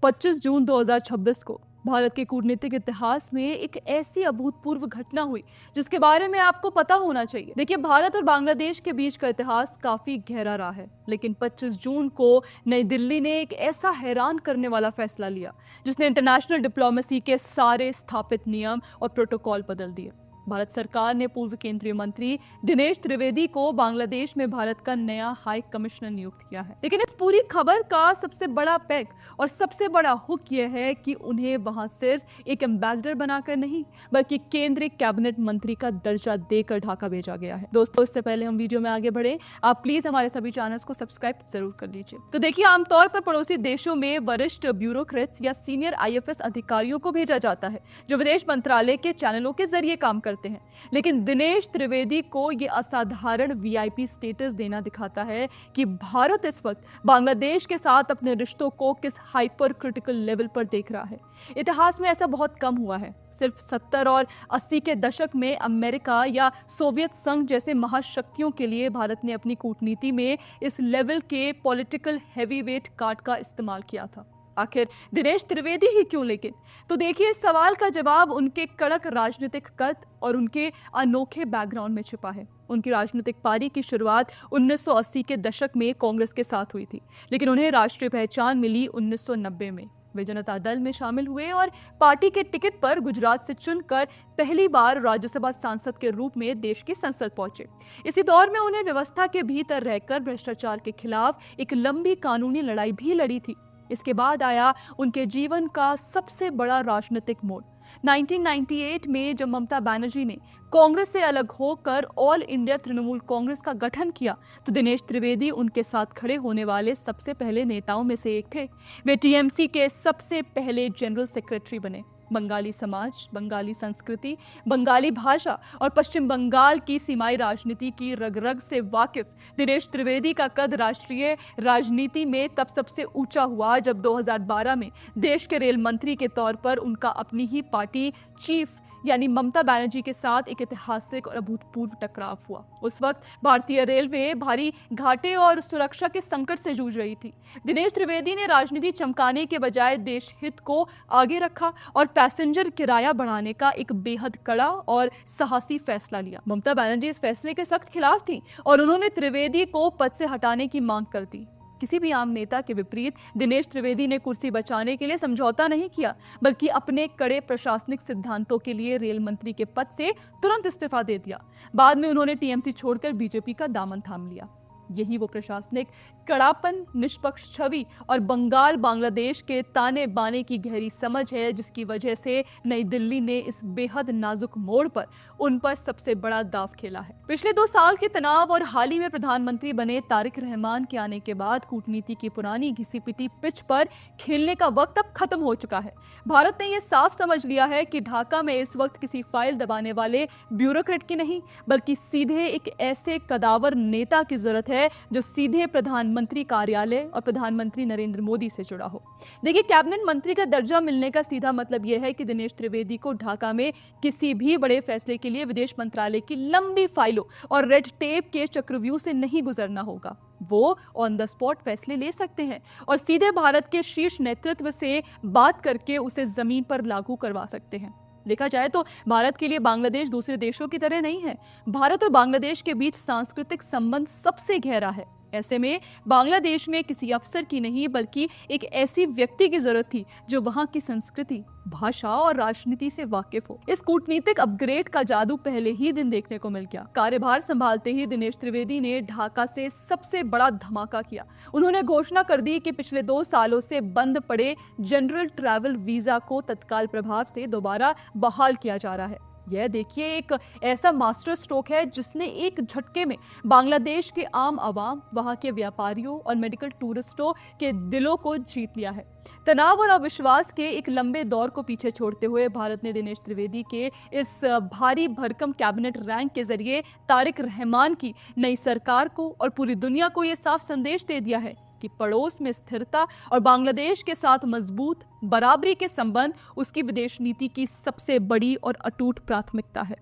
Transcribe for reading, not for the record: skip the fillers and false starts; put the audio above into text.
25 जून 2026 को भारत के कूटनीतिक इतिहास में एक ऐसी अभूतपूर्व घटना हुई जिसके बारे में आपको पता होना चाहिए। देखिए, भारत और बांग्लादेश के बीच का इतिहास काफी गहरा रहा है, लेकिन 25 जून को नई दिल्ली ने एक ऐसा हैरान करने वाला फैसला लिया जिसने इंटरनेशनल डिप्लोमेसी के सारे स्थापित नियम और प्रोटोकॉल बदल दिए। भारत सरकार ने पूर्व केंद्रीय मंत्री दिनेश त्रिवेदी को बांग्लादेश में भारत का नया हाई कमिश्नर नियुक्त किया है। लेकिन इस पूरी खबर का सबसे बड़ा पैक और सबसे बड़ा हुक यह है कि उन्हें वहां सिर्फ एक एम्बेसडर बनाकर नहीं बल्कि केंद्रीय कैबिनेट मंत्री का दर्जा देकर ढाका भेजा गया है। दोस्तों, इससे पहले हम वीडियो में आगे बढ़े, आप प्लीज हमारे सभी चैनल्स को सब्सक्राइब जरूर कर लीजिए। तो देखिए, आमतौर पर पड़ोसी देशों में वरिष्ठ ब्यूरोक्रेट्स या सीनियर IFS अधिकारियों को भेजा जाता है जो विदेश मंत्रालय के चैनलों के जरिए काम करते हैं। लेकिन दिनेश त्रिवेदी को यह असाधारण VIP स्टेटस देना दिखाता है कि भारत इस वक्त बांग्लादेश के साथ अपने रिश्तों को किस हाइपर क्रिटिकल लेवल पर देख रहा है। इतिहास में ऐसा बहुत कम हुआ है। सिर्फ 70 और 80 के दशक में अमेरिका या सोवियत संघ जैसे महाशक्तियों के लिए भारत ने अपनी कूटनीति में इस लेवल के पॉलिटिकल हैवीवेट कार्ड का इस्तेमाल किया था। आखिर दिनेश त्रिवेदी ही क्यों? लेकिन तो देखिए, इस सवाल का जवाब उनके कड़क राजनीतिक कद और उनके अनोखे बैकग्राउंड में छिपा है। उनकी राजनीतिक पारी की शुरुआत 1980 के दशक में कांग्रेस के साथ हुई थी, लेकिन उन्हें राष्ट्रीय पहचान मिली 1990 में। वे जनता दल में शामिल हुए और पार्टी के टिकट पर गुजरात से चुनकर पहली बार राज्यसभा सांसद के रूप में देश की संसद पहुंचे। इसी दौर में उन्हें व्यवस्था के भीतर रहकर भ्रष्टाचार के खिलाफ एक लंबी कानूनी लड़ाई भी लड़ी थी। इसके बाद आया उनके जीवन का सबसे बड़ा राजनीतिक मोड़ 1998 में, जब ममता बनर्जी ने कांग्रेस से अलग होकर ऑल इंडिया तृणमूल कांग्रेस का गठन किया तो दिनेश त्रिवेदी उनके साथ खड़े होने वाले सबसे पहले नेताओं में से एक थे। वे TMC के सबसे पहले जनरल सेक्रेटरी बने। बंगाली समाज, बंगाली संस्कृति, बंगाली भाषा और पश्चिम बंगाल की सीमाई राजनीति की रग-रग से वाकिफ दिनेश त्रिवेदी का कद राष्ट्रीय राजनीति में तब सबसे ऊंचा हुआ जब 2012 में देश के रेल मंत्री के तौर पर उनका अपनी ही पार्टी चीफ यानी ममता बनर्जी के साथ एक ऐतिहासिक और अभूतपूर्व टकराव हुआ। उस वक्त भारतीय रेलवे भारी घाटे और सुरक्षा के संकट से जूझ रही थी। दिनेश त्रिवेदी ने राजनीति चमकाने के बजाय देश हित को आगे रखा और पैसेंजर किराया बढ़ाने का एक बेहद कड़ा और साहसी फैसला लिया। ममता बनर्जी इस फैसले के सख्त खिलाफ थी और उन्होंने त्रिवेदी को पद से हटाने की मांग कर दी। किसी भी आम नेता के विपरीत दिनेश त्रिवेदी ने कुर्सी बचाने के लिए समझौता नहीं किया, बल्कि अपने कड़े प्रशासनिक सिद्धांतों के लिए रेल मंत्री के पद से तुरंत इस्तीफा दे दिया। बाद में उन्होंने TMC छोड़कर BJP का दामन थाम लिया। यही वो प्रशासनिक कड़ापन, निष्पक्ष छवि और बंगाल बांग्लादेश के ताने बाने की गहरी समझ है जिसकी वजह से नई दिल्ली ने इस बेहद नाजुक मोड़ पर उन पर सबसे बड़ा दाव खेला है। पिछले 2 साल के तनाव और हाल ही में प्रधानमंत्री बने तारिक रहमान के आने के बाद कूटनीति की पुरानी घिसी पिटी पिच पर खेलने का वक्त अब खत्म हो चुका है। भारत ने यह साफ समझ लिया है कि ढाका में इस वक्त किसी फाइल दबाने वाले ब्यूरोक्रेट की नहीं, बल्कि सीधे एक ऐसे कदावर नेता की जरूरत है जो सीधे प्रधानमंत्री कार्यालय और प्रधानमंत्री नरेंद्र मोदी से जुड़ा हो। देखिए, कैबिनेट मंत्री का दर्जा मिलने का सीधा मतलब यह है कि दिनेश त्रिवेदी को ढाका में किसी भी बड़े फैसले के लिए विदेश मंत्रालय की लंबी फाइलों और रेड टेप के चक्रव्यूह से नहीं गुजरना होगा। वो ऑन द स्पॉट फैसले ले सकते हैं और सीधे भारत के शीर्ष नेतृत्व से बात करके उसे जमीन पर लागू करवा सकते हैं। देखा जाए तो भारत के लिए बांग्लादेश दूसरे देशों की तरह नहीं है। भारत और बांग्लादेश के बीच सांस्कृतिक संबंध सबसे गहरा है। ऐसे में बांग्लादेश में किसी अफसर की नहीं बल्कि एक ऐसी व्यक्ति की जरूरत थी जो वहां की संस्कृति, भाषा और राजनीति से वाकिफ हो। इस कूटनीतिक अपग्रेड का जादू पहले ही दिन देखने को मिल गया। कार्यभार संभालते ही दिनेश त्रिवेदी ने ढाका से सबसे बड़ा धमाका किया। उन्होंने घोषणा कर दी कि पिछले 2 सालों से बंद पड़े जनरल ट्रैवल वीजा को तत्काल प्रभाव से दोबारा बहाल किया जा रहा है। यह देखिए, एक ऐसा मास्टर स्ट्रोक है जिसने एक झटके में बांग्लादेश के आम आवाम, वहां के व्यापारियों और मेडिकल टूरिस्टों के दिलों को जीत लिया है। तनाव और अविश्वास के एक लंबे दौर को पीछे छोड़ते हुए भारत ने दिनेश त्रिवेदी के इस भारी भरकम कैबिनेट रैंक के जरिए तारिक रहमान की नई सरकार को और पूरी दुनिया को यह साफ संदेश दे दिया है कि पड़ोस में स्थिरता और बांग्लादेश के साथ मजबूत बराबरी के संबंध उसकी विदेश नीति की सबसे बड़ी और अटूट प्राथमिकता है।